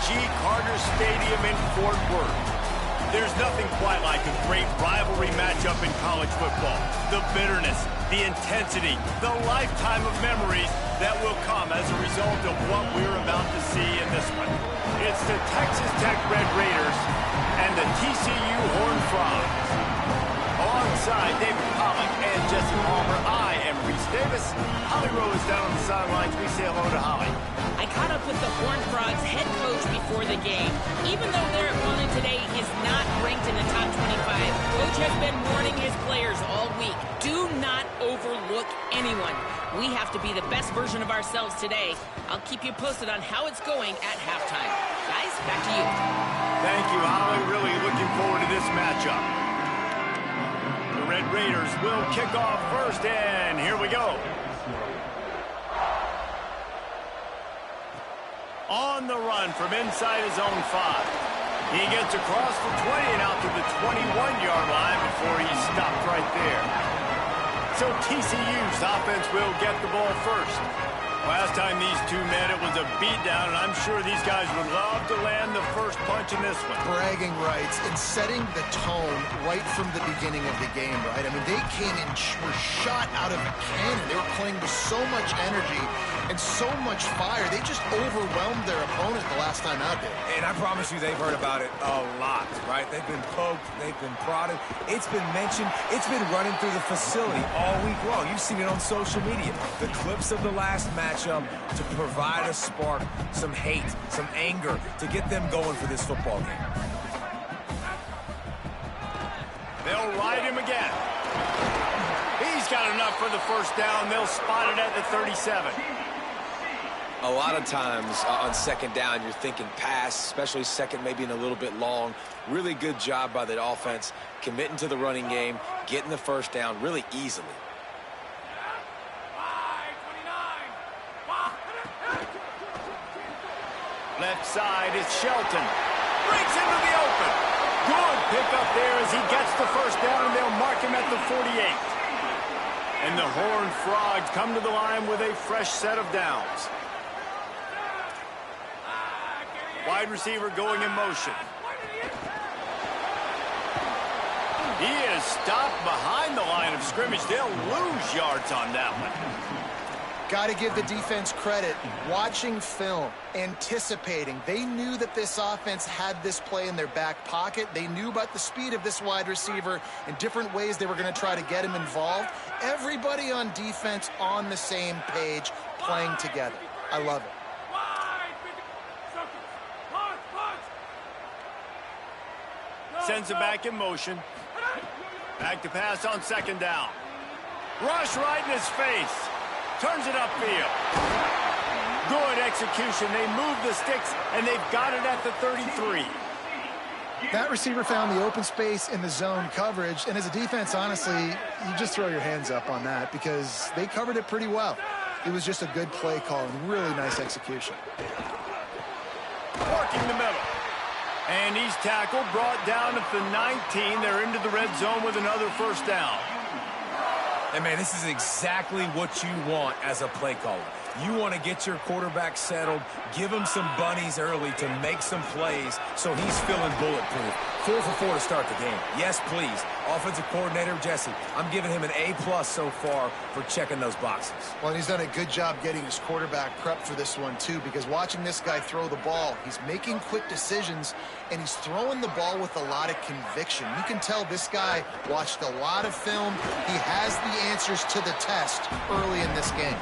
Jimmy G. Carter Stadium in Fort Worth. There's nothing quite like a great rivalry matchup in college football. The bitterness, the intensity, the lifetime of memories that will come as a result of what we're about to see in this one. It's the Texas Tech Red Raiders and the TCU Horned Frogs. Alongside David Pollack and Jesse Palmer, I am Reese Davis. Holly Rowe is down on the sidelines. We say hello to Holly. I caught up with the Horned Frogs head coach before the game. Even though their opponent today is not ranked in the top 25, Coach has been warning his players all week. Do not overlook anyone. We have to be the best version of ourselves today. I'll keep you posted on how it's going at halftime. Guys, back to you. Thank you, Holly. Really looking forward to this matchup. The Red Raiders will kick off first, and here we go. On the run from inside his own 5. He gets across the 20 and out to the 21-yard line before he's stopped right there. So TCU's offense will get the ball first. Last time these two met, it was a beatdown, and I'm sure these guys would love to land the first punch in this one. Bragging rights and setting the tone right from the beginning of the game, right? I mean, they came in, were shot out of a cannon. They were playing with so much energy and so much fire. They just overwhelmed their opponent the last time out there. And I promise you they've heard about it a lot, right? They've been poked, they've been prodded. It's been mentioned. It's been running through the facility all week long. You've seen it on social media. The clips of the last matchup to provide a spark, some hate, some anger, to get them going for this football game. They'll ride him again. He's got enough for the first down. They'll spot it at the 37. A lot of times on second down, you're thinking pass, especially second, maybe in a little bit long. Really good job by the offense, committing to the running game, getting the first down really easily. Left side is Shelton. Breaks into the open. Good pickup there as he gets the first down, and they'll mark him at the 48. And the Horned Frogs come to the line with a fresh set of downs. Wide receiver going in motion. He is stopped behind the line of scrimmage. They'll lose yards on that one. Got to give the defense credit. Watching film, anticipating. They knew that this offense had this play in their back pocket. They knew about the speed of this wide receiver and different ways they were going to try to get him involved. Everybody on defense on the same page, playing together. I love it. Sends it back in motion. Back to pass on second down. Rush right in his face. Turns it upfield. Good execution. They move the sticks, and they've got it at the 33. That receiver found the open space in the zone coverage, and as a defense, honestly, you just throw your hands up on that because they covered it pretty well. It was just a good play call and really nice execution. Working the middle. And he's tackled, brought down at the 19. They're into the red zone with another first down. And, man, this is exactly what you want as a play caller. You want to get your quarterback settled, give him some bunnies early to make some plays so he's feeling bulletproof. 4 for 4 to start the game. Yes, please. Offensive coordinator Jesse, I'm giving him an A+ so far for checking those boxes. Well, and he's done a good job getting his quarterback prepped for this one, too, because watching this guy throw the ball, he's making quick decisions, and he's throwing the ball with a lot of conviction. You can tell this guy watched a lot of film. He has the answers to the test early in this game.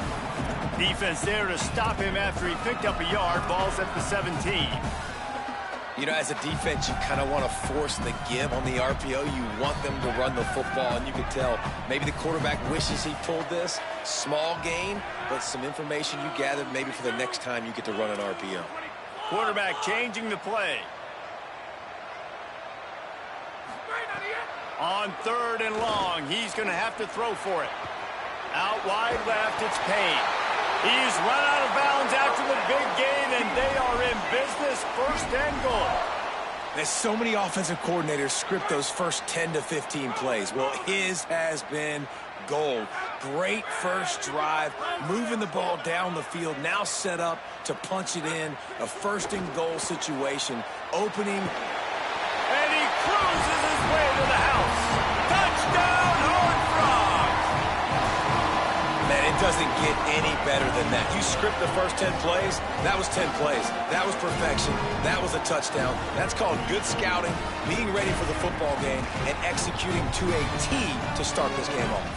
Defense there to stop him after he picked up a yard. Ball's at the 17. You know, as a defense, you kind of want to force the give on the RPO. You want them to run the football, and you can tell maybe the quarterback wishes he pulled this. Small gain, but some information you gathered maybe for the next time you get to run an RPO. Quarterback changing the play. On 3rd and long, he's going to have to throw for it. Out wide left, it's Payne. He's run out of bounds after the big gain, and they are in business. 1st and goal. There's so many offensive coordinators script those first 10 to 15 plays. Well, his has been gold. Great first drive, moving the ball down the field, now set up to punch it in. A first and goal situation, opening. And he cruises his way to the house. Touchdown, Horned Frogs! Man, it doesn't get any better than that. You script the first 10 plays, that was 10 plays. That was perfection. That was a touchdown. That's called good scouting, being ready for the football game, and executing to a T to start this game off.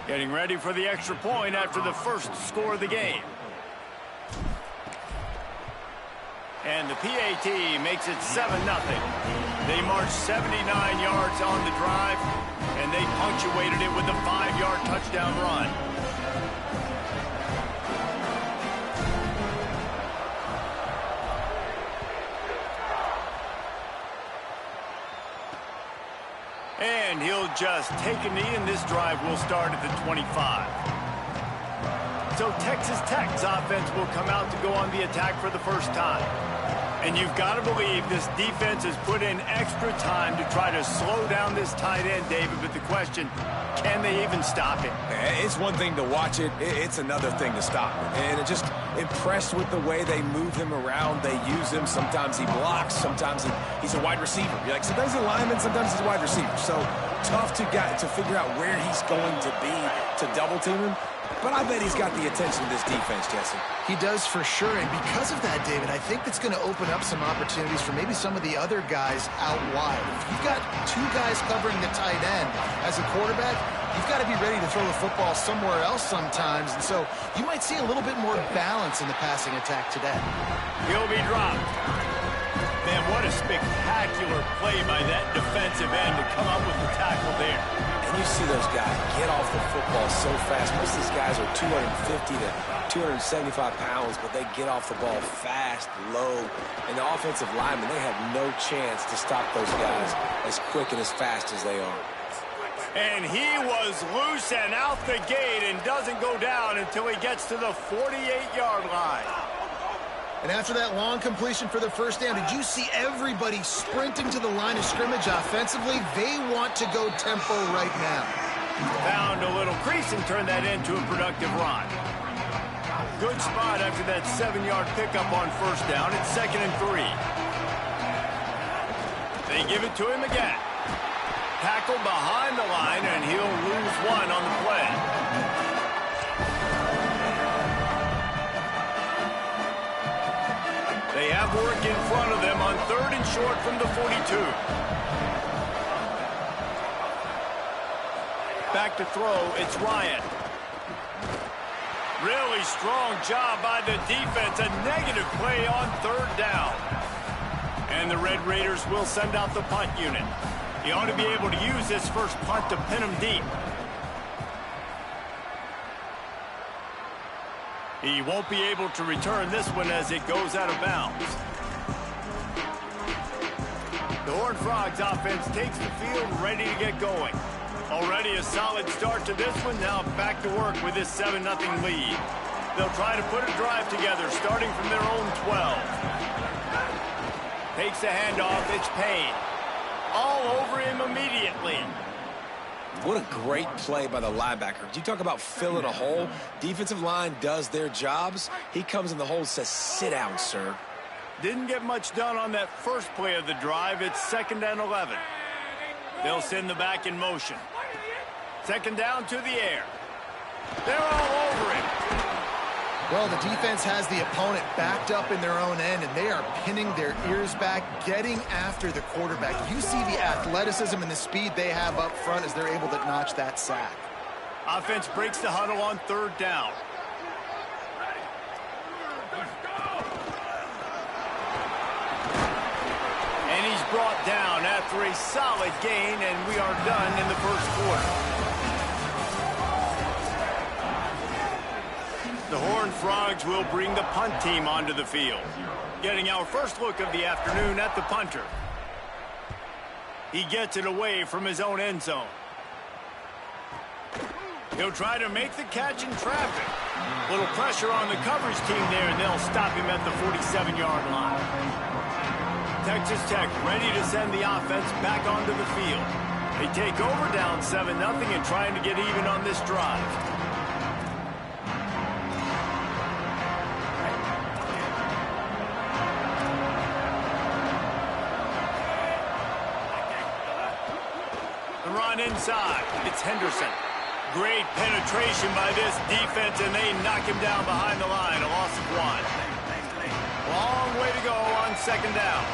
Getting ready for the extra point after the first score of the game. And the PAT makes it 7-0. They marched 79 yards on the drive, and they punctuated it with a 5-yard touchdown run. And he'll just take a knee, and this drive will start at the 25. So Texas Tech's offense will come out to go on the attack for the first time. And you've got to believe this defense has put in extra time to try to slow down this tight end, David. But the question, can they even stop it? It's one thing to watch it. It's another thing to stop it. And it just impressed with the way they move him around. They use him. Sometimes he blocks. Sometimes he's a wide receiver. You're like, sometimes he's a lineman. Sometimes he's a wide receiver. So tough to figure out where he's going to be to double team him. But I bet he's got the attention of this defense, Jesse. He does for sure, and because of that, David, I think that's going to open up some opportunities for maybe some of the other guys out wide. If you've got two guys covering the tight end as a quarterback, you've got to be ready to throw the football somewhere else sometimes, and so you might see a little bit more balance in the passing attack today. He'll be dropped. Man, what a spectacular play by that defensive end to come up with the tackle there. And you see those guys get off the football so fast. Most of these guys are 250 to 275 pounds, but they get off the ball fast, low. And the offensive linemen, they have no chance to stop those guys as quick and as fast as they are. And he was loose and out the gate and doesn't go down until he gets to the 48-yard line. And after that long completion for the first down, did you see everybody sprinting to the line of scrimmage offensively? They want to go tempo right now. Found a little crease and turned that into a productive run. Good spot after that 7-yard pickup on first down. It's 2nd and 3. They give it to him again. Tackle behind the line, and he'll lose one on the play. They have work in front of them on 3rd and short from the 42. Back to throw, it's Ryan. Really strong job by the defense. A negative play on 3rd down. And the Red Raiders will send out the punt unit. He ought to be able to use this first punt to pin him deep. He won't be able to return this one as it goes out of bounds. The Horned Frogs offense takes the field ready to get going. Already a solid start to this one. Now back to work with this 7-0 lead. They'll try to put a drive together starting from their own 12. Takes the handoff. It's Payne. All over him immediately. What a great play by the linebacker. You talk about filling a hole. Defensive line does their jobs. He comes in the hole and says, sit down, sir. Didn't get much done on that first play of the drive. It's 2nd and 11. They'll send the back in motion. 2nd down to the air. They're all over him. Well, the defense has the opponent backed up in their own end, and they are pinning their ears back, getting after the quarterback. You see the athleticism and the speed they have up front as they're able to notch that sack. Offense breaks the huddle on 3rd down. And he's brought down after a solid gain, and we are done in the first quarter. The Horned Frogs will bring the punt team onto the field. Getting our first look of the afternoon at the punter. He gets it away from his own end zone. He'll try to make the catch in traffic. Little pressure on the coverage team there, and they'll stop him at the 47-yard line. Texas Tech ready to send the offense back onto the field. They take over down 7-0 and trying to get even on this drive. The run inside. It's Henderson. Great penetration by this defense, and they knock him down behind the line. A loss of 1. Long way to go on second down.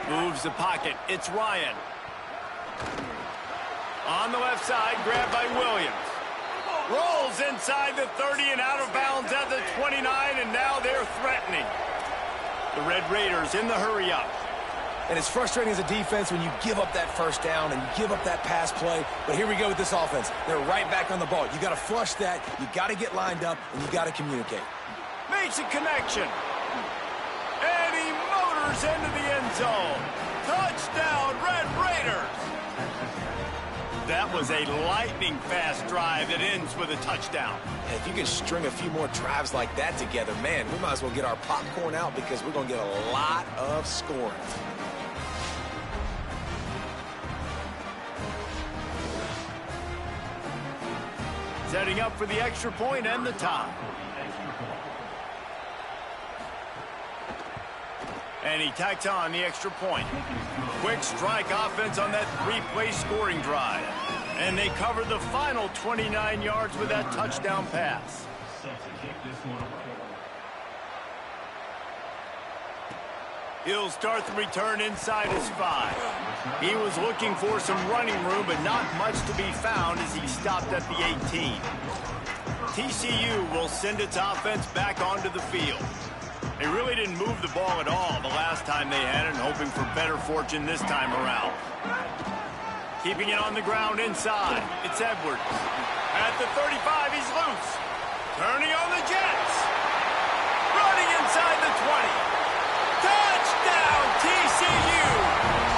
Moves the pocket. It's Ryan. On the left side, grabbed by Williams. Rolls inside the 30 and out of bounds at the 29, and now they're threatening. The Red Raiders in the hurry-up. And it's frustrating as a defense when you give up that first down and you give up that pass play. But here we go with this offense. They're right back on the ball. You got to flush that. You got to get lined up, and you got to communicate. Makes a connection. And he motors into the end zone. Touchdown, Red Raiders. That was a lightning-fast drive that ends with a touchdown. And if you can string a few more drives like that together, man, we might as well get our popcorn out because we're going to get a lot of scoring. Setting up for the extra point and the tie. And he tacks on the extra point. Quick strike offense on that three-play scoring drive. And they cover the final 29 yards with that touchdown pass. He'll start the return inside his 5. He was looking for some running room, but not much to be found as he stopped at the 18. TCU will send its offense back onto the field. They really didn't move the ball at all the last time they had it, and hoping for better fortune this time around. Keeping it on the ground inside. It's Edwards. At the 35, he's loose. Turning on the Jets. Running inside the 20. Touchdown, TCU!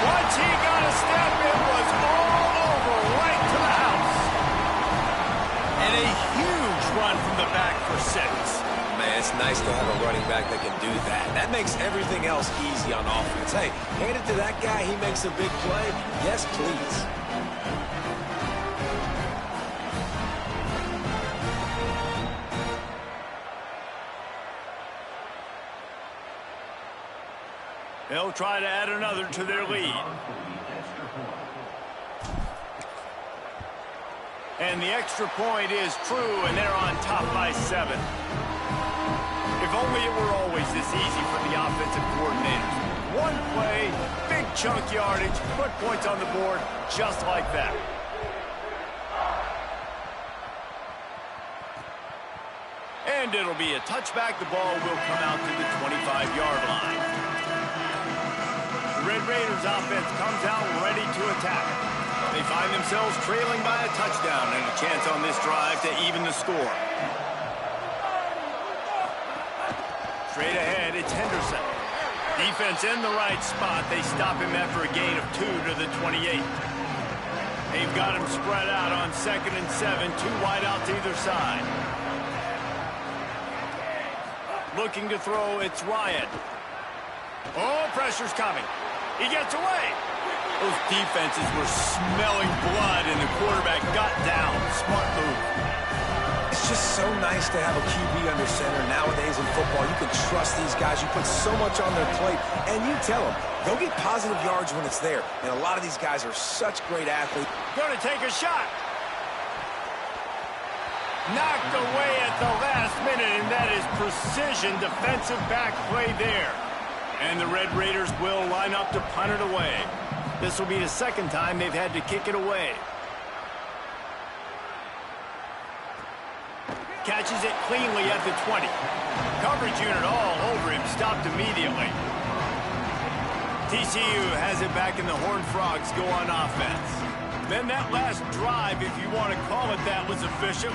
Once he got a step, it was all over right to the house. And a huge run from the back for 6. Man, it's nice to have a running back that can do that. That makes everything else easy on offense. Hey, hand it to that guy, he makes a big play. Yes, please. They'll try to add another to their lead. And the extra point is true, and they're on top by 7. If only it were always this easy for the offensive coordinators. One play, big chunk yardage, put points on the board just like that. And it'll be a touchback. The ball will come out to the 25-yard line. The Red Raiders offense comes out ready to attack. They find themselves trailing by a touchdown and a chance on this drive to even the score. Straight ahead, it's Henderson. Defense in the right spot. They stop him after a gain of 2 to the 28. They've got him spread out on 2nd and 7, 2 wide out to either side. Looking to throw, it's Ryan. Oh, pressure's coming. He gets away. Those defenses were smelling blood, and the quarterback got down. Smart move. It's just so nice to have a QB under center nowadays in football. You can trust these guys. You put so much on their plate, and you tell them, go get positive yards when it's there. And a lot of these guys are such great athletes. Going to take a shot. Knocked away at the last minute, and that is precision defensive back play there. And the Red Raiders will line up to punt it away. This will be the second time they've had to kick it away. Catches it cleanly at the 20. Coverage unit all over him, stopped immediately. TCU has it back, and the Horned Frogs go on offense. Then that last drive, if you want to call it that, was efficient.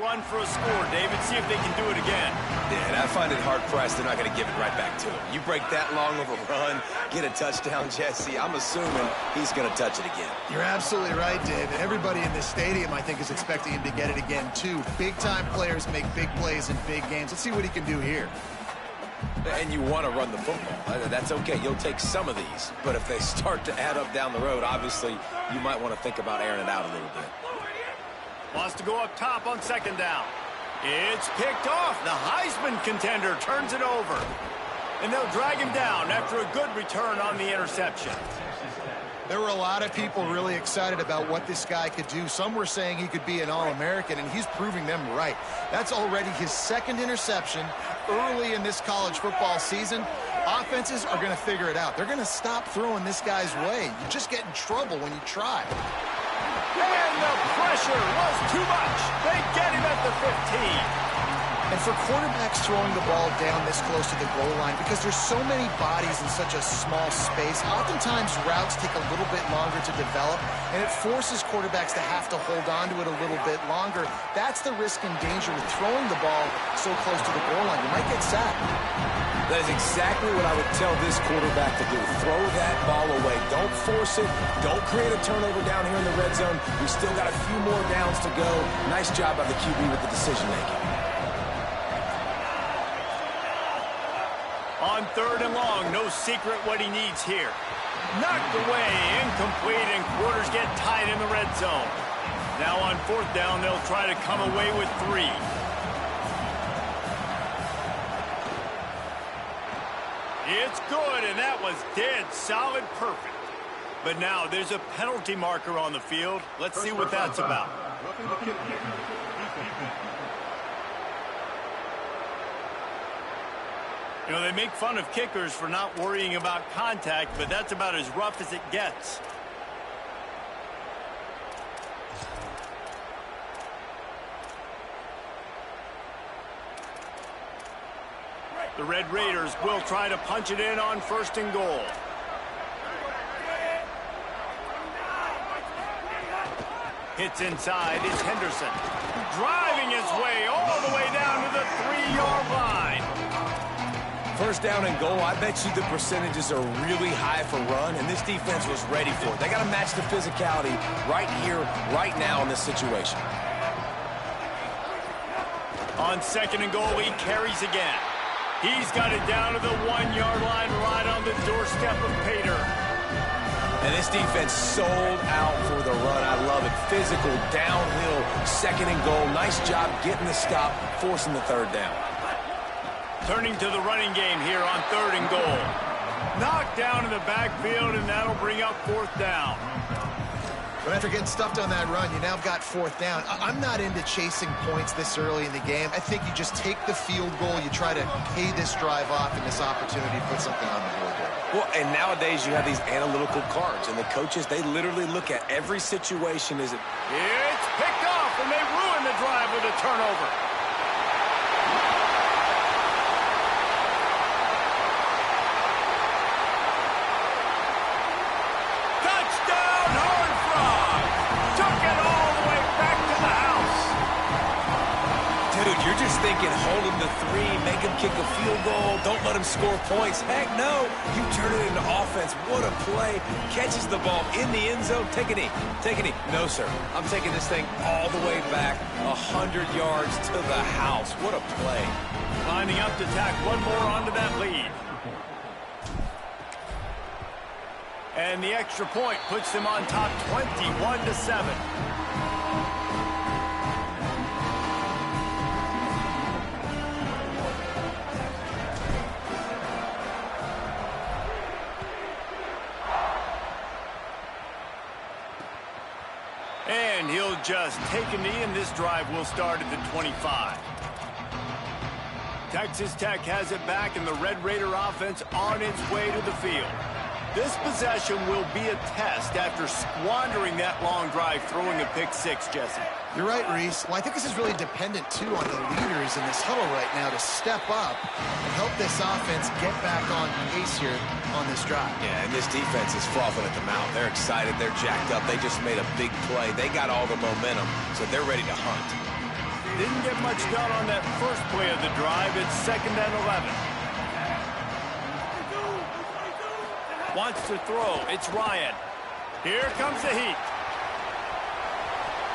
run for a score, David. See if they can do it again. Yeah, and I find it hard-pressed they're not going to give it right back to him. You break that long of a run, get a touchdown, Jesse, I'm assuming he's going to touch it again. You're absolutely right, David. Everybody in this stadium, I think, is expecting him to get it again, too. Big-time players make big plays in big games. Let's see what he can do here. And you want to run the football. That's okay. You'll take some of these. But if they start to add up down the road, obviously, you might want to think about airing it out a little bit. Wants to go up top on second down. It's picked off. The Heisman contender turns it over. And they'll drag him down after a good return on the interception. There were a lot of people really excited about what this guy could do. Some were saying he could be an All-American, and he's proving them right. That's already his second interception early in this college football season. Offenses are going to figure it out. They're going to stop throwing this guy's way. You just get in trouble when you try. And the pressure was too much. They get him at the 15. And for quarterbacks throwing the ball down this close to the goal line, because there's so many bodies in such a small space, oftentimes routes take a little bit longer to develop, and it forces quarterbacks to have to hold on to it a little bit longer. That's the risk and danger with throwing the ball so close to the goal line. You might get sacked. That is exactly what I would tell this quarterback to do. Throw that ball away. Don't force it. Don't create a turnover down here in the red zone. We still got a few more downs to go. Nice job by the QB with the decision-making. On third and long, no secret what he needs here. Knocked away, incomplete, and quarters get tight in the red zone. Now on fourth down, they'll try to come away with 3. It's good, and that was dead solid perfect. But now there's a penalty marker on the field. Let's see what that's about. You know, they make fun of kickers for not worrying about contact, but that's about as rough as it gets. The Red Raiders will try to punch it in on first and goal. Hits inside is Henderson. Driving his way all the way down to the 3-yard line. First down and goal, I bet you the percentages are really high for run, and this defense was ready for it. They got to match the physicality right here, right now in this situation. On second and goal, he carries again. He's got it down to the 1-yard line right on the doorstep of Pater. And this defense sold out for the run. I love it. Physical, downhill, second and goal. Nice job getting the stop, forcing the third down. Turning to the running game here on third and goal. Knocked down in the backfield, and that'll bring up fourth down. But after getting stuffed on that run, you now got fourth down. I'm not into chasing points this early in the game. I think you just take the field goal, you try to pay this drive off, and this opportunity to put something on the board there. Well, and nowadays you have these analytical cards, and the coaches, they literally look at every situation. It's picked off, and they ruin the drive with a turnover. You're just thinking, hold him to 3, make him kick a field goal, don't let him score points. Heck no, you turn it into offense. What a play. Catches the ball in the end zone. Take a knee. Take a knee. No, sir. I'm taking this thing all the way back 100 yards to the house. What a play. Lining up to tack one more onto that lead. And the extra point puts them on top 21-7. And he'll just take a knee, and this drive will start at the 25. Texas Tech has it back, and the Red Raider offense on its way to the field. This possession will be a test after squandering that long drive, throwing a pick-6, Jesse. You're right, Reese. Well, I think this is really dependent, too, on the leaders in this huddle right now to step up and help this offense get back on pace here on this drive. Yeah, and this defense is frothing at the mouth. They're excited. They're jacked up. They just made a big play. They got all the momentum, so they're ready to hunt. didn't get much done on that first play of the drive. It's 2nd and 11. Wants to throw. It's Ryan. Here comes the heat.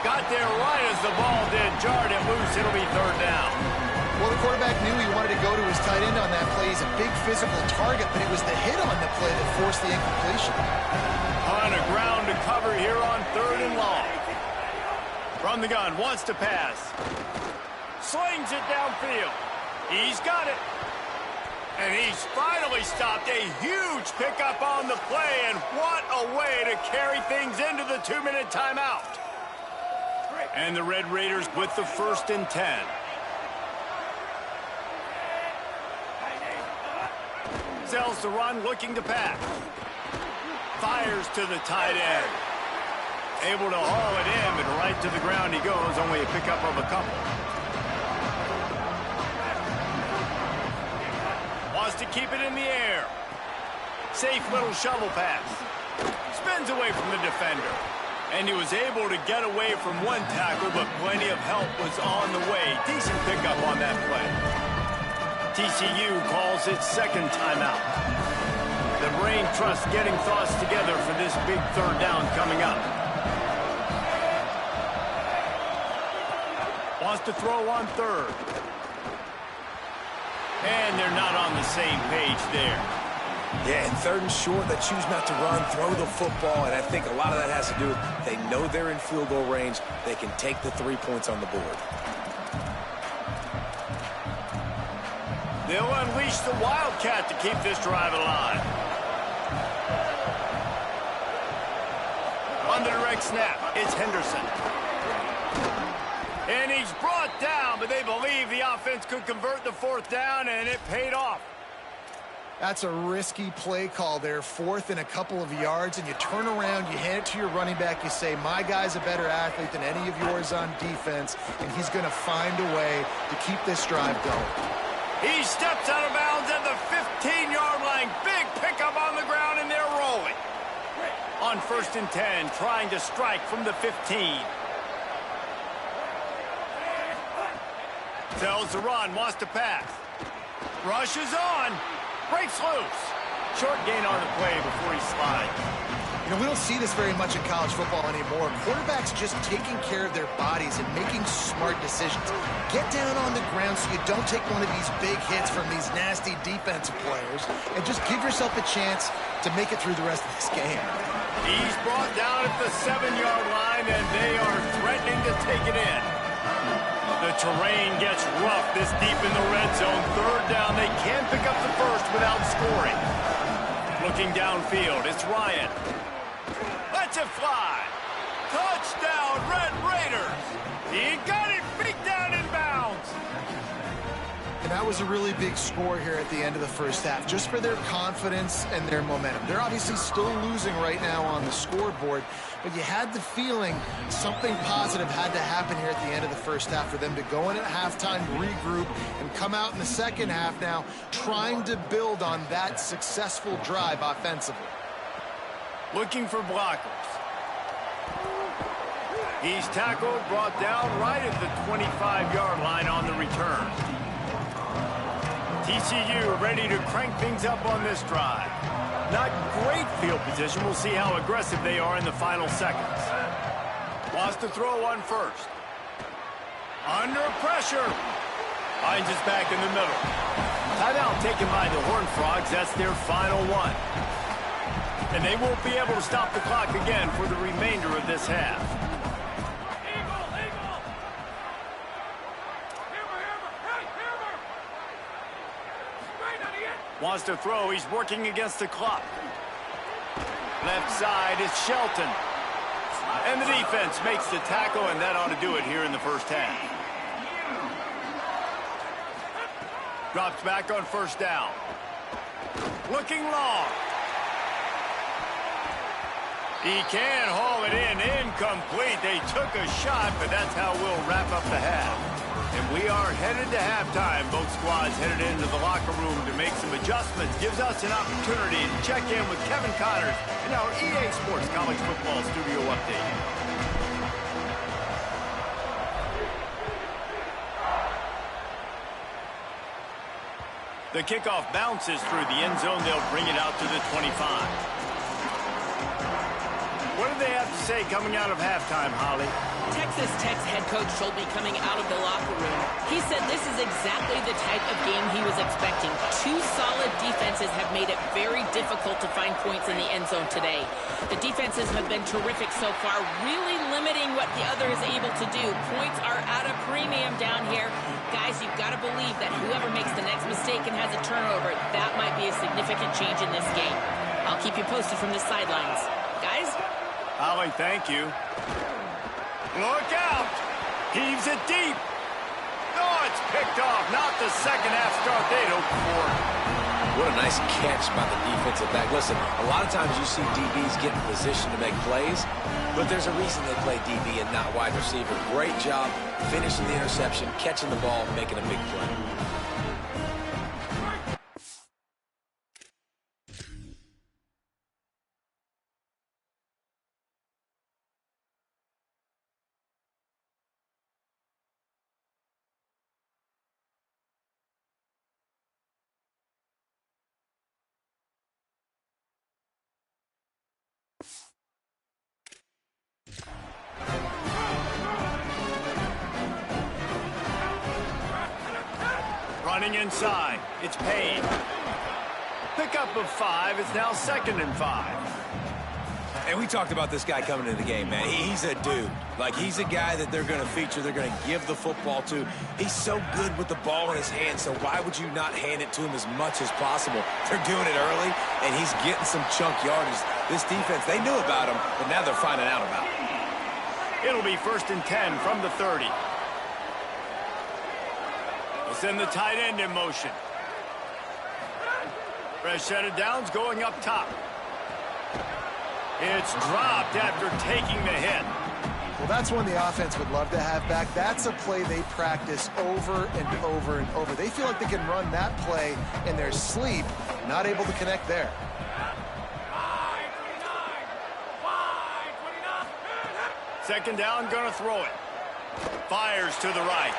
Got there right as the ball did. Jarred it loose. It'll be 3rd down. Well, the quarterback knew he wanted to go to his tight end on that play. He's a big physical target, but it was the hit on the play that forced the incompletion. On a ground to cover here on 3rd and long. From the gun, wants to pass. Slings it downfield. He's got it. And he's finally stopped. A huge pickup on the play, and what a way to carry things into the 2-minute timeout. And the Red Raiders with the 1st and 10. Sells to run, looking to pass. Fires to the tight end. Able to haul it in, but right to the ground he goes. Only a pickup of a couple. Wants to keep it in the air. Safe little shovel pass. Spins away from the defender. And he was able to get away from one tackle, but plenty of help was on the way. Decent pickup on that play. TCU calls its 2nd timeout. The Brain Trust getting thoughts together for this big 3rd down coming up. Wants to throw on 3rd. And they're not on the same page there. Yeah, and 3rd and short, they choose not to run, throw the football, and I think a lot of that has to do with they know they're in field goal range. They can take the 3 points on the board. They'll unleash the Wildcat to keep this drive alive. On the direct snap, it's Henderson. And he's brought down, but they believe the offense could convert the 4th down, and it paid off. That's a risky play call there, 4th and a couple of yards, and you turn around, you hand it to your running back, you say, my guy's a better athlete than any of yours on defense, and he's going to find a way to keep this drive going. He steps out of bounds at the 15-yard line. Big pickup on the ground, and they're rolling. On 1st and 10, trying to strike from the 15. Tells the run, wants to pass. Rushes on. Breaks loose. Short gain on the play before he slides. You know, we don't see this very much in college football anymore. Quarterbacks just taking care of their bodies and making smart decisions. Get down on the ground so you don't take one of these big hits from these nasty defensive players and just give yourself a chance to make it through the rest of this game. He's brought down at the 7-yard line, and they are threatening to take it in. The terrain gets rough this deep in the red zone. 3rd down, they can pick up the 1st without scoring. Looking downfield, it's Ryan. Lets it fly. Touchdown, Red Raiders. He got it beat down in bounds. And that was a really big score here at the end of the 1st half, just for their confidence and their momentum. They're obviously still losing right now on the scoreboard, but you had the feeling something positive had to happen here at the end of the 1st half for them to go in at halftime, regroup, and come out in the 2nd half now trying to build on that successful drive offensively. Looking for blockers. He's tackled, brought down right at the 25-yard line on the return. TCU ready to crank things up on this drive. Not great field position. We'll see how aggressive they are in the final seconds. Wants to throw on 1st. Under pressure. Finds his back in the middle. Timeout taken by the Horned Frogs. That's their final one. And they won't be able to stop the clock again for the remainder of this half. Wants to throw. He's working against the clock. Left side is Shelton. And the defense makes the tackle, and that ought to do it here in the 1st half. Drops back on 1st down. Looking long. He can haul it in. Incomplete. They took a shot, but that's how we'll wrap up the half. And we are headed to halftime. Both squads headed into the locker room to make some adjustments. Gives us an opportunity to check in with Kevin Connors in our EA Sports College Football Studio Update. The kickoff bounces through the end zone. They'll bring it out to the 25. What do they have to say coming out of halftime, Holly? Texas Tech's head coach told me coming out of the locker room, he said this is exactly the type of game he was expecting. Two solid defenses have made it very difficult to find points in the end zone today. The defenses have been terrific so far, really limiting what the other is able to do. Points are at a premium down here. Guys, you've got to believe that whoever makes the next mistake and has a turnover, that might be a significant change in this game. I'll keep you posted from the sidelines. Guys? Holly, thank you. Look out! Heaves it deep. Oh, it's picked off. Not the second half start they'd hoped for. What a nice catch by the defensive back. Listen, a lot of times you see DBs get in position to make plays, but there's a reason they play DB and not wide receiver. Great job finishing the interception, catching the ball, and making a big play. Running inside. It's Payne. Pickup of 5. It's now 2nd and 5. And we talked about this guy coming into the game, man. He's a dude. Like, he's a guy that they're going to feature, they're going to give the football to. He's so good with the ball in his hand, so why would you not hand it to him as much as possible? They're doing it early, and he's getting some chunk yardage. This defense, they knew about him, but now they're finding out about him. It'll be 1st and 10 from the 30. Send the tight end in motion. Fresh set of downs going up top. It's dropped after taking the hit. Well, that's one the offense would love to have back. That's a play they practice over and over and over. They feel like they can run that play in their sleep, not able to connect there. Second down, gonna throw it. Fires to the right.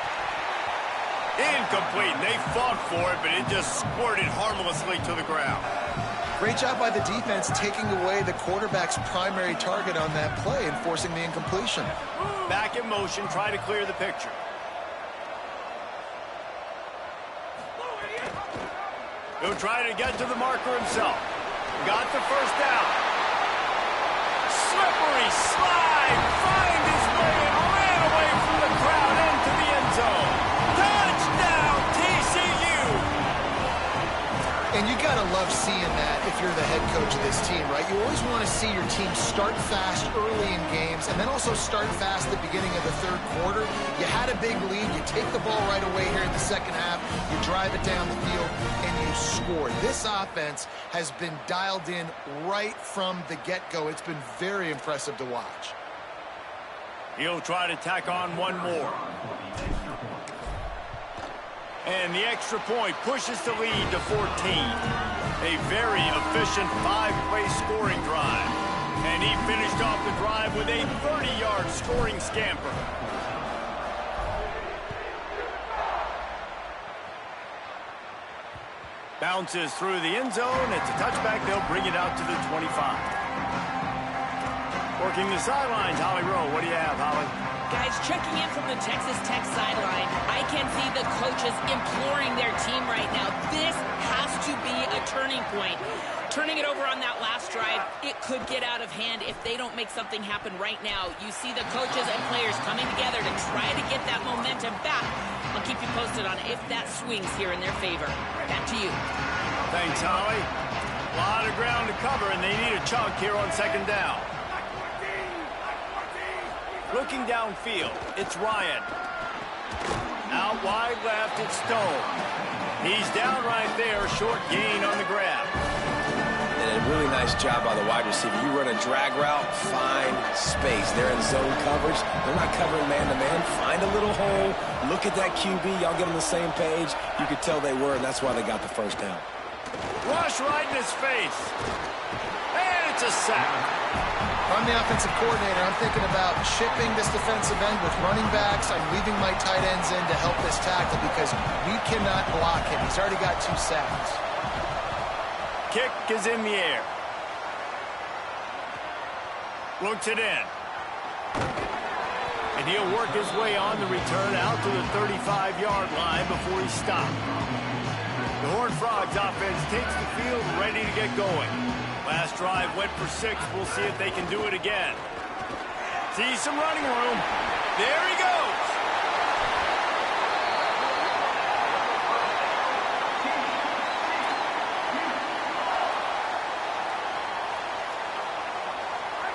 Incomplete. They fought for it, but it just squirted harmlessly to the ground. Great job by the defense taking away the quarterback's primary target on that play and forcing the incompletion. Back in motion, try to clear the picture. He'll try to get to the marker himself. Got the first down. Slippery slide. Find his way and ran away from the crowd into the end zone. Touchdown, TCU! And you gotta love seeing that if you're the head coach of this team, right? You always want to see your team start fast early in games and then also start fast at the beginning of the third quarter. You had a big lead, you take the ball right away here in the second half, you drive it down the field, and you score. This offense has been dialed in right from the get-go. It's been very impressive to watch. He'll try to tack on one more. And the extra point pushes the lead to 14. A very efficient 5-play scoring drive. And he finished off the drive with a 30-yard scoring scamper. Bounces through the end zone. It's a touchback. They'll bring it out to the 25. Working the sidelines, Holly Rowe. What do you have, Holly? Guys, checking in from the Texas Tech sideline, I can see the coaches imploring their team right now. This has to be a turning point. Turning it over on that last drive, it could get out of hand if they don't make something happen right now. You see the coaches and players coming together to try to get that momentum back. I'll keep you posted on if that swings here in their favor. Back to you. Thanks, Holly. A lot of ground to cover, and they need a chunk here on second down. Looking downfield, it's Ryan. Out wide left, it's Stone. He's down right there, short gain on the grab. And a really nice job by the wide receiver. You run a drag route, find space. They're in zone coverage. They're not covering man-to-man. Find a little hole. Look at that QB. Y'all get on the same page. You could tell they were, and that's why they got the first down. Rush right in his face. And it's That's a sack. If I'm the offensive coordinator, I'm thinking about chipping this defensive end with running backs. I'm leaving my tight ends in to help this tackle because we cannot block him. He's already got 2 sacks. Kick is in the air. Looks it in. And he'll work his way on the return out to the 35-yard line before he stopped. The Horned Frogs offense takes the field ready to get going. Last drive went for 6. We'll see if they can do it again. See some running room. There he goes.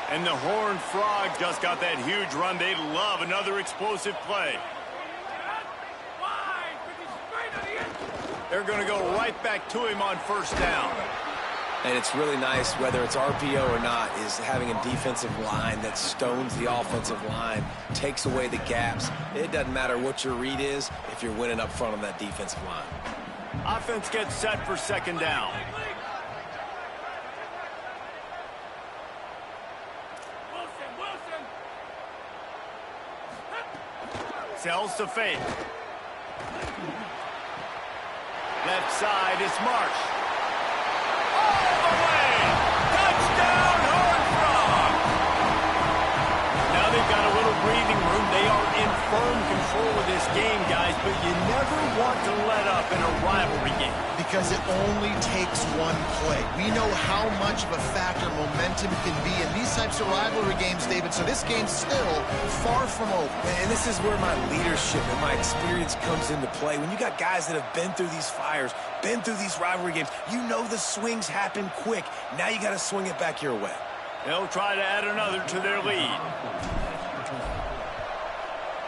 And the Horned Frogs just got that huge run. They love another explosive play. They're going to go right back to him on first down. And it's really nice, whether it's RPO or not, is having a defensive line that stones the offensive line, takes away the gaps. It doesn't matter what your read is if you're winning up front on that defensive line. Offense gets set for second down. Sells to fake. Left side is Marsh. All the way! Touchdown, Horned Frogs! Now they've got a little breathing room. They are in firm control of this game, guys, but you never want to let up in a rivalry game. Because it only takes one play. We know how much of a factor momentum can be in these types of rivalry games, David, so this game's still far from over. And this is where my leadership and my experience comes into play. When you got guys that have been through these fires, been through these rivalry games, you know the swings happen quick. Now you got to swing it back your way. They'll try to add another to their lead.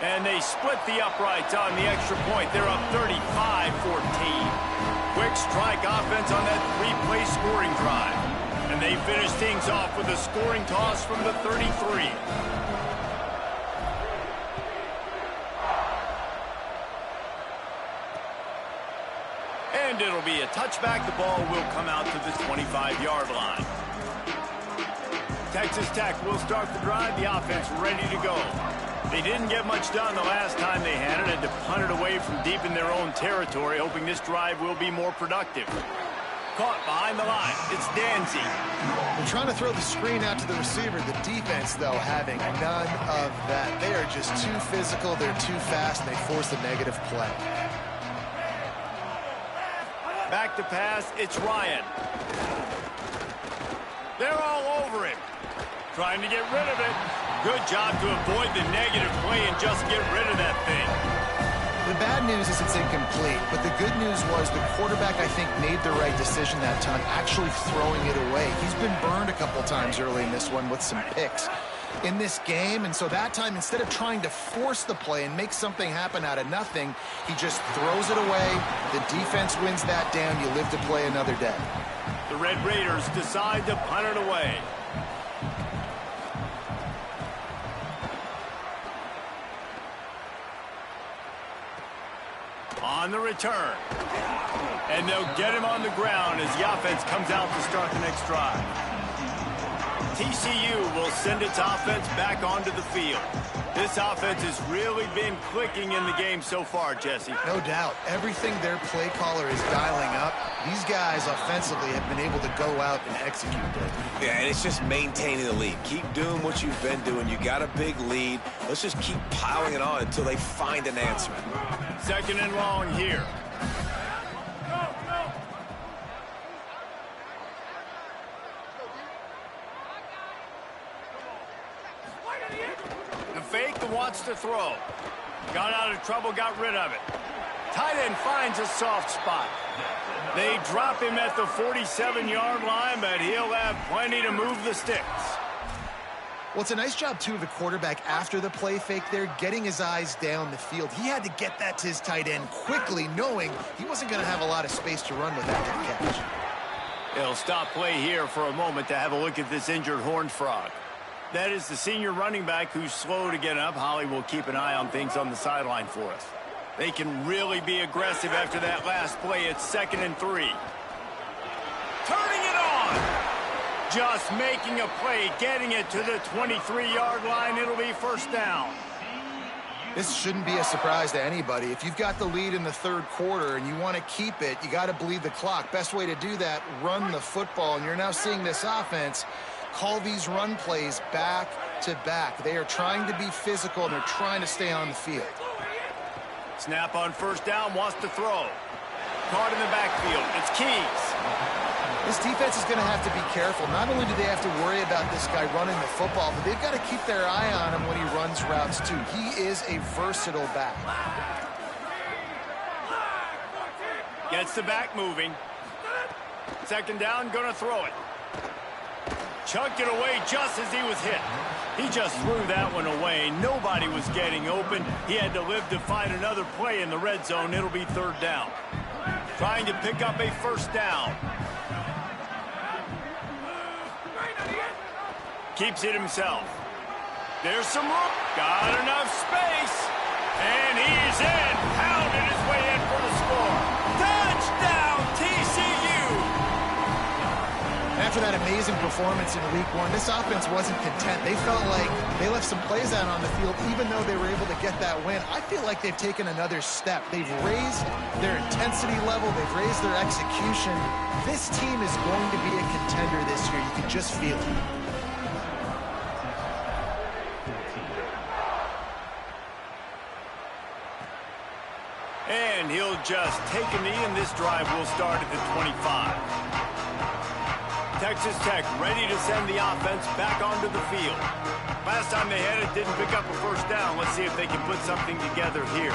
And they split the uprights on the extra point. They're up 35-14. Quick strike offense on that 3-play scoring drive. And they finish things off with a scoring toss from the 33. And it'll be a touchback. The ball will come out to the 25-yard line. Texas Tech will start the drive. The offense ready to go. They didn't get much done the last time they had it, and to punt it away from deep in their own territory, hoping this drive will be more productive. Caught behind the line. It's Danzy. They're trying to throw the screen out to the receiver. The defense, though, having none of that. They are just too physical. They're too fast, and they force a negative play. Back to pass. It's Ryan. They're all over him. Trying to get rid of it. Good job to avoid the negative play and just get rid of that thing. The bad news is it's incomplete, but the good news was the quarterback, I think, made the right decision that time, actually throwing it away. He's been burned a couple times early in this one with some picks in this game, and so that time, instead of trying to force the play and make something happen out of nothing, he just throws it away. The defense wins that down. You live to play another day. The Red Raiders decide to punt it away. On the return. And they'll get him on the ground as the offense comes out to start the next drive. TCU will send its offense back onto the field. This offense has really been clicking in the game so far, Jesse. No doubt. Everything their play caller is dialing up, these guys offensively have been able to go out and execute it. Yeah, and it's just maintaining the lead. Keep doing what you've been doing. You got a big lead. Let's just keep piling it on until they find an answer. Second and long here. The fake that wants to throw. Got out of trouble, got rid of it. Tight end finds a soft spot. They drop him at the 47-yard line, but he'll have plenty to move the sticks. Well, it's a nice job, too, of the quarterback after the play fake there, getting his eyes down the field. He had to get that to his tight end quickly, knowing he wasn't going to have a lot of space to run with that catch. They'll stop play here for a moment to have a look at this injured Horned Frog. That is the senior running back who's slow to get up. Holly will keep an eye on things on the sideline for us. They can really be aggressive after that last play. It's 2nd and 3. Turning it on. just making a play, getting it to the 23-yard line. It'll be first down. This shouldn't be a surprise to anybody. If you've got the lead in the third quarter and you want to keep it, you got to bleed the clock. Best way to do that, run the football. And you're now seeing this offense call these run plays back to back. They are trying to be physical, and they're trying to stay on the field. Snap on first down, wants to throw. Caught in the backfield. It's Keys. This defense is going to have to be careful. Not only do they have to worry about this guy running the football, but they've got to keep their eye on him when he runs routes too. He is a versatile back. Gets the back moving. Second down, going to throw it. Chucked it away just as he was hit. He just threw that one away. Nobody was getting open. He had to live to find another play in the red zone. It'll be third down. Trying to pick up a first down. Keeps it himself. There's some room. Got enough space. And he's in. Pounded his way in for the score. Touchdown, TCU. After that amazing performance in Week 1, this offense wasn't content. They felt like they left some plays out on the field, even though they were able to get that win. I feel like they've taken another step. They've raised their intensity level. They've raised their execution. This team is going to be a contender this year. You can just feel it. And he'll just take a knee, and this drive will start at the 25. Texas Tech ready to send the offense back onto the field. Last time they had it, didn't pick up a first down. Let's see if they can put something together here.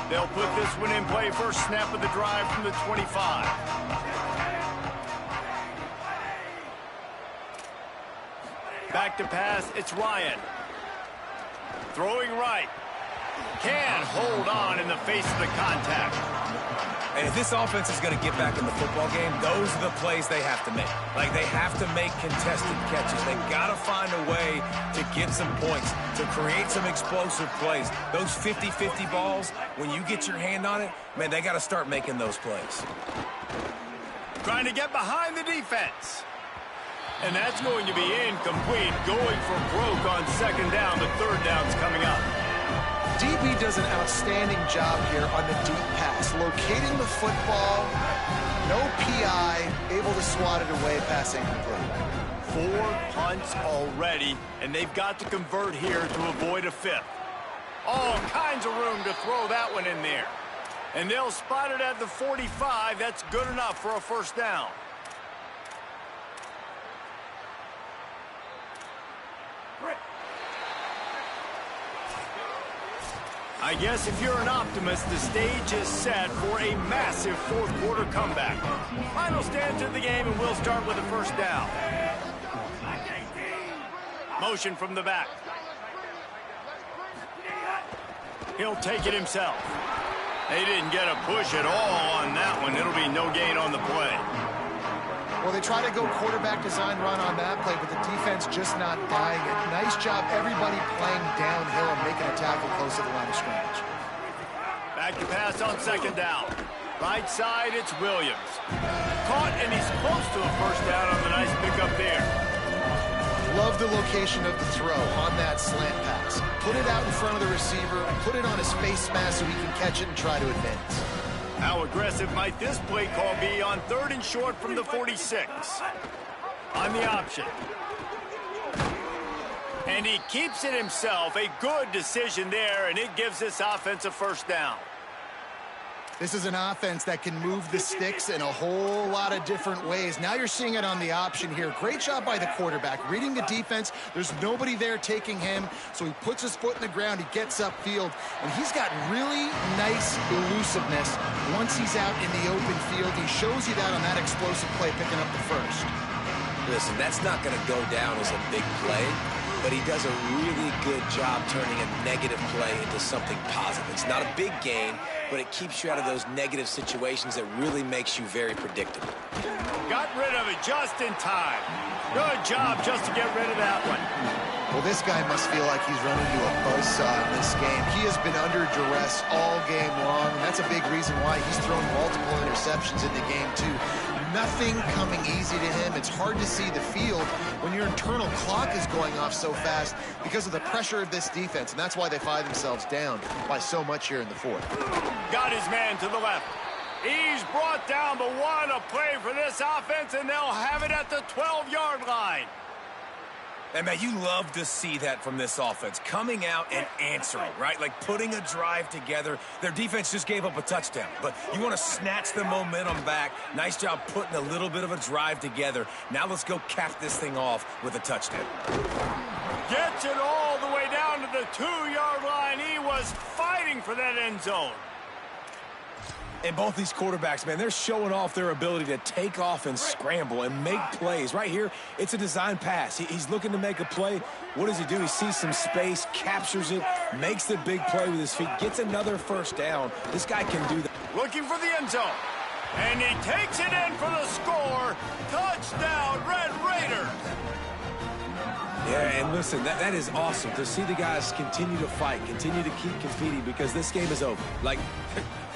They'll put this one in play. First snap of the drive from the 25. Back to pass, it's Ryan. Throwing right. Can't hold on in the face of the contact. And if this offense is going to get back in the football game, those are the plays they have to make. Like, they have to make contested catches. They've got to find a way to get some points, to create some explosive plays. Those 50-50 balls, when you get your hand on it, man, they got to start making those plays. Trying to get behind the defense. And that's going to be incomplete. Going for broke on second down, but third down's coming up. DB does an outstanding job here on the deep pass, locating the football, no PI, able to swat it away, pass incomplete. 4 punts already, and they've got to convert here to avoid a fifth. All kinds of room to throw that one in there. And they'll spot it at the 45. That's good enough for a first down. I guess if you're an optimist, the stage is set for a massive fourth-quarter comeback. Final stance of the game, and we'll start with a first down. Motion from the back. He'll take it himself. They didn't get a push at all on that one. It'll be no gain on the play. Well, they try to go quarterback design run on that play, but the defense just not buying it. Nice job, everybody playing downhill and making a tackle close to the line of scrimmage. Back to pass on second down. Right side, it's Williams. Caught, and he's close to a first down on the nice pickup there. Love the location of the throw on that slant pass. Put it out in front of the receiver, put it on his face mask so he can catch it and try to advance. How aggressive might this play call be on third and short from the 46? On the option. And he keeps it himself. A good decision there, and it gives this offense a first down. This is an offense that can move the sticks in a whole lot of different ways. Now you're seeing it on the option here. Great job by the quarterback. Reading the defense, there's nobody there taking him, so he puts his foot in the ground, he gets upfield, and he's got really nice elusiveness once he's out in the open field. He shows you that on that explosive play, picking up the first. Listen, that's not going to go down as a big play, but he does a really good job turning a negative play into something positive. It's not a big gain, but it keeps you out of those negative situations that really makes you very predictable. Got rid of it just in time. Good job just to get rid of that one. Well, this guy must feel like he's running into a buzzsaw in this game. He has been under duress all game long, and that's a big reason why he's thrown multiple interceptions in the game, too. Nothing coming easy to him. It's hard to see the field when your internal clock is going off so fast because of the pressure of this defense, and that's why they find themselves down by so much here in the fourth. Got his man to the left. He's brought down, but what a play for this offense, and they'll have it at the 12-yard line. And, man, you love to see that from this offense, coming out and answering, right? Like putting a drive together. Their defense just gave up a touchdown, but you want to snatch the momentum back. Nice job putting a little bit of a drive together. Now let's go cap this thing off with a touchdown. Gets it all the way down to the 2-yard line. He was fighting for that end zone. And both these quarterbacks, man, they're showing off their ability to take off and scramble and make plays. Right here, it's a design pass. He's looking to make a play. What does he do? He sees some space, captures it, makes the big play with his feet, gets another first down. This guy can do that. Looking for the end zone. And he takes it in for the score. Touchdown, Red Raiders. Yeah, and listen, that is awesome to see the guys continue to fight, continue to keep competing, because this game is over. Like,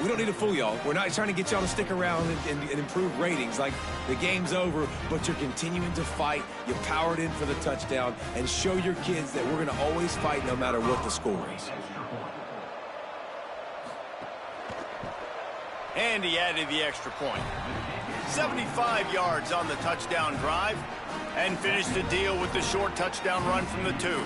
we don't need to fool y'all. We're not trying to get y'all to stick around and improve ratings. Like, the game's over, but you're continuing to fight. You powered in for the touchdown, and show your kids that we're going to always fight no matter what the score is. And he added the extra point. 75 yards on the touchdown drive, and finished the deal with the short touchdown run from the 2.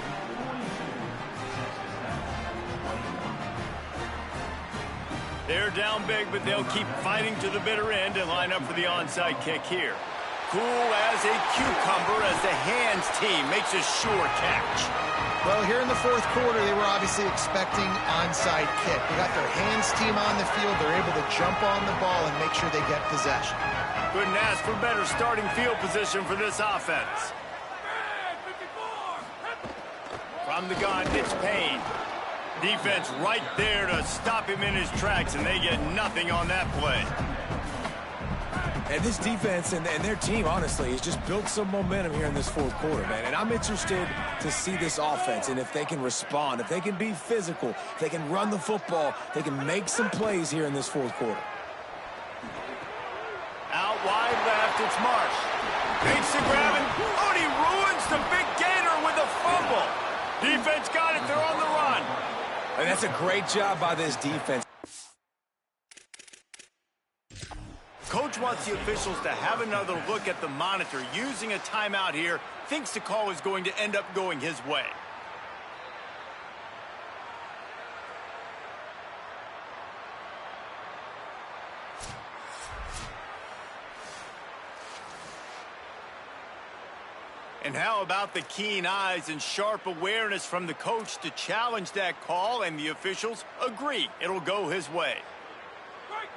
They're down big, but they'll keep fighting to the bitter end and line up for the onside kick here. Cool as a cucumber as the hands team makes a sure catch. Well, here in the fourth quarter, they were obviously expecting onside kick. They got their hands team on the field. They're able to jump on the ball and make sure they get possession. Couldn't ask for better starting field position for this offense. From the gun, it's Payne. Defense right there to stop him in his tracks, and they get nothing on that play. And this defense and their team, honestly, has just built some momentum here in this fourth quarter, man. And I'm interested to see this offense and if they can respond, if they can be physical, if they can run the football, they can make some plays here in this fourth quarter. Out wide left, it's Marsh. Makes the grab, and he ruins the big gainer with a fumble. Defense got it, they're on the run. And that's a great job by this defense. Coach wants the officials to have another look at the monitor. Using a timeout here, thinks the call is going to end up going his way. And how about the keen eyes and sharp awareness from the coach to challenge that call, and the officials agree it'll go his way.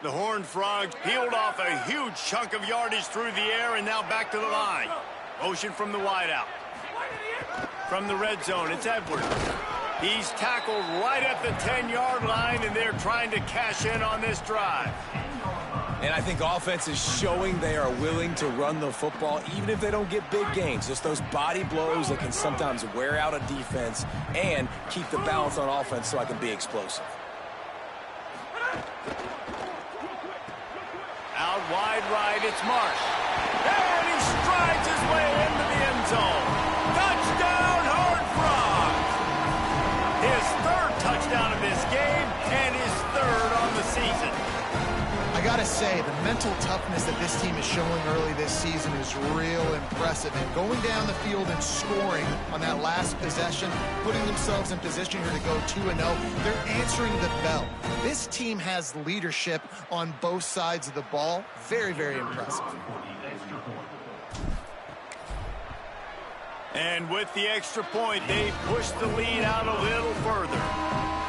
The Horned Frogs peeled off a huge chunk of yardage through the air and now back to the line. Motion from the wideout. From the red zone, it's Edwards. He's tackled right at the 10-yard line, and they're trying to cash in on this drive. And I think offense is showing they are willing to run the football, even if they don't get big gains. Just those body blows that can sometimes wear out a defense and keep the balance on offense so I can be explosive. Out wide right, it's Marsh. And he strides his way into the end zone. Touchdown, Horned Frogs! His third touchdown of this game and his third on the season. I gotta say, the mental toughness that this team is showing early this season is real impressive. And going down the field and scoring on that last possession, putting themselves in position here to go 2-0, they're answering the bell. This team has leadership on both sides of the ball. Very, very impressive. And with the extra point, they push the lead out a little further.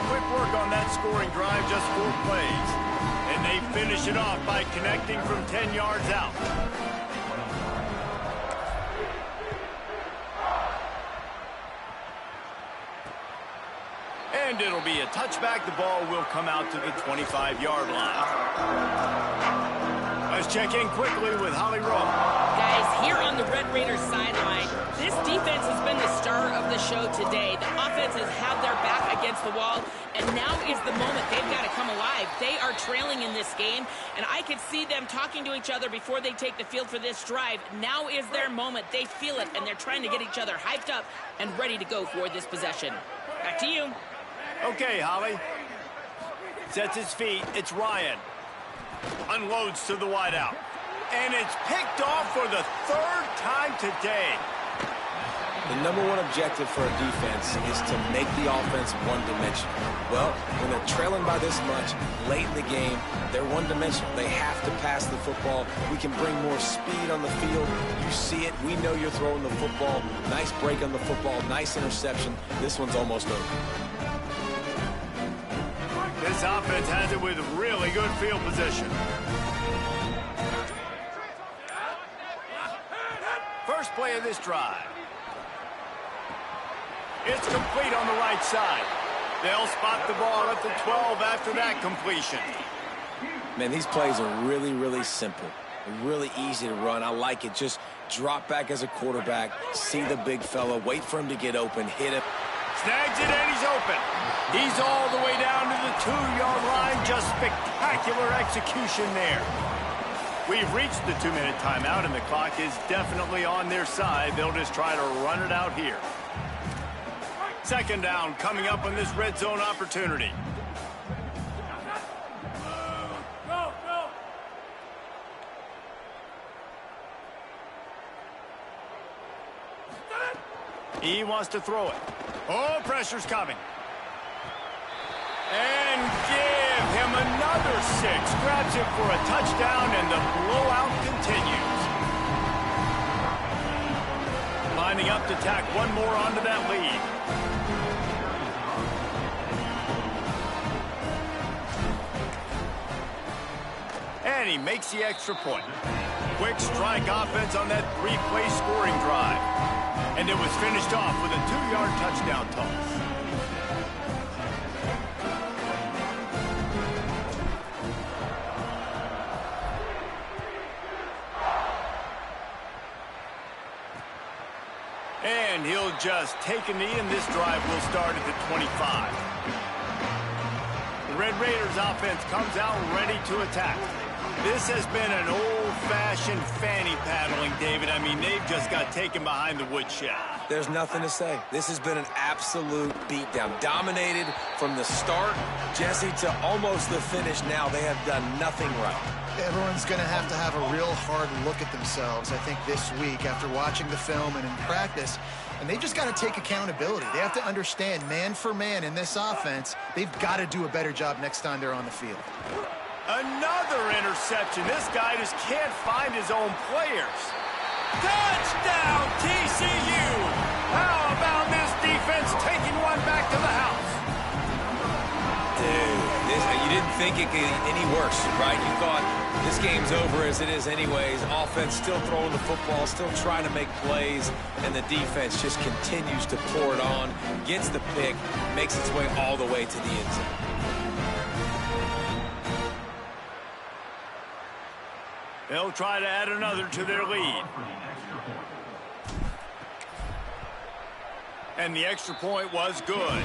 Quick work on that scoring drive, just 4 plays. And they finish it off by connecting from 10 yards out. And it'll be a touchback. The ball will come out to the 25-yard line. Let's check in quickly with Holly Rowe. Guys, here on the Red Raiders sideline, this defense has been the star of the show today. The offense has had their back against the wall, and now is the moment they've got to come alive. They are trailing in this game, and I could see them talking to each other before they take the field for this drive. Now is their moment. They feel it, and they're trying to get each other hyped up and ready to go for this possession. Back to you. Okay, Holly. Sets his feet. It's Ryan. Unloads to the wideout. And it's picked off for the 3rd time today. The number one objective for a defense is to make the offense one-dimensional. Well, when they're trailing by this much late in the game, they're one-dimensional. They have to pass the football. We can bring more speed on the field. You see it. We know you're throwing the football. Nice break on the football. Nice interception. This one's almost over. This offense has it with really good field position. First play of this drive. It's complete on the right side. They'll spot the ball at the 12 after that completion. Man, these plays are really, really simple. Really easy to run. I like it. Just drop back as a quarterback, see the big fella, wait for him to get open, hit him. Snags it, and he's open. He's all the way down to the 2-yard line. Just spectacular execution there. We've reached the 2-minute timeout, and the clock is definitely on their side. They'll just try to run it out here. Second down coming up on this red zone opportunity. He wants to throw it. Oh, pressure's coming. And give him another 6. Grabs him for a touchdown, and the blowout continues. Lining up to tack one more onto that lead. And he makes the extra point. Quick strike offense on that 3-play scoring drive. And it was finished off with a 2-yard touchdown toss. And he'll just take a knee, and this drive will start at the 25. The Red Raiders offense comes out ready to attack. This has been an old-fashioned fanny paddling, David. I mean, they've just got taken behind the woodshed. There's nothing to say. This has been an absolute beatdown. Dominated from the start, Jesse, to almost the finish now. They have done nothing right. Everyone's going to have a real hard look at themselves, I think, this week after watching the film and in practice. And they've just got to take accountability. They have to understand, man for man in this offense, they've got to do a better job next time they're on the field. Another interception. This guy just can't find his own players. Touchdown, TCU! How about this defense taking one back to the house? Dude, you didn't think it could get any worse, right? You thought this game's over as it is anyways. Offense still throwing the football, still trying to make plays, and the defense just continues to pour it on, gets the pick, makes its way all the way to the end zone. They'll try to add another to their lead. And the extra point was good.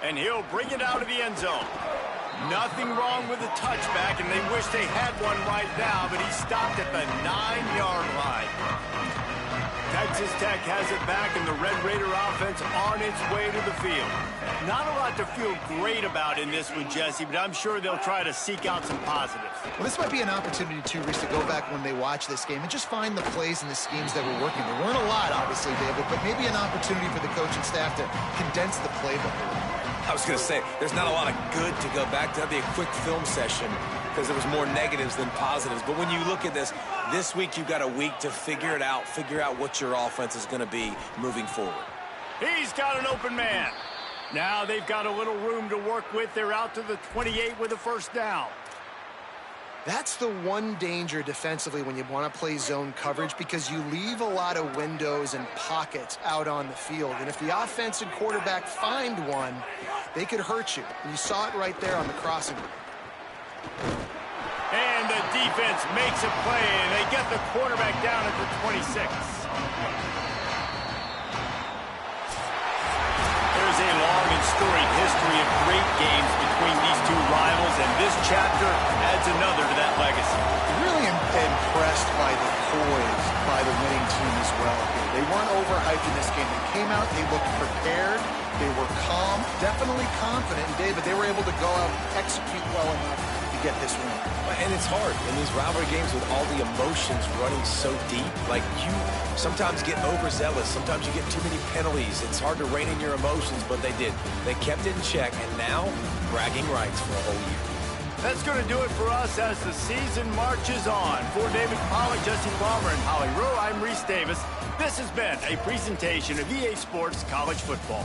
And he'll bring it out of the end zone. Nothing wrong with the touchback, and they wish they had one right now, but he stopped at the 9-yard line. Texas Tech has it back, and the Red Raider offense on its way to the field. Not a lot to feel great about in this one, Jesse, but I'm sure they'll try to seek out some positives. Well, this might be an opportunity, too, Reese, to go back when they watch this game and just find the plays and the schemes that were working. There weren't a lot, obviously, David, but maybe an opportunity for the coaching staff to condense the playbook. I was going to say, there's not a lot of good to go back to. That'd be a quick film session because there was more negatives than positives. But when you look at this week you've got a week to figure it out, figure out what your offense is going to be moving forward. He's got an open man. Now they've got a little room to work with. They're out to the 28 with a first down. That's the one danger defensively when you want to play zone coverage, because you leave a lot of windows and pockets out on the field. And if the offense and quarterback find one, they could hurt you. And you saw it right there on the crossing. And the defense makes a play, and they get the quarterback down at the 26. There's a long and storied history of great games between these two rivals, and this chapter adds another to that legacy. Really impressed by the poise by the winning team as well. They weren't overhyped in this game. They came out, they looked prepared, they were calm, definitely confident. And David, they were able to go out and execute well enough to get this win. And it's hard in these rivalry games with all the emotions running so deep. Like, you sometimes get overzealous. Sometimes you get too many penalties. It's hard to rein in your emotions, but they did. They kept it in check, and now bragging rights for a whole year. That's going to do it for us as the season marches on. For David Pollack, Jesse Palmer, and Holly Rowe, I'm Reese Davis. This has been a presentation of EA Sports College Football.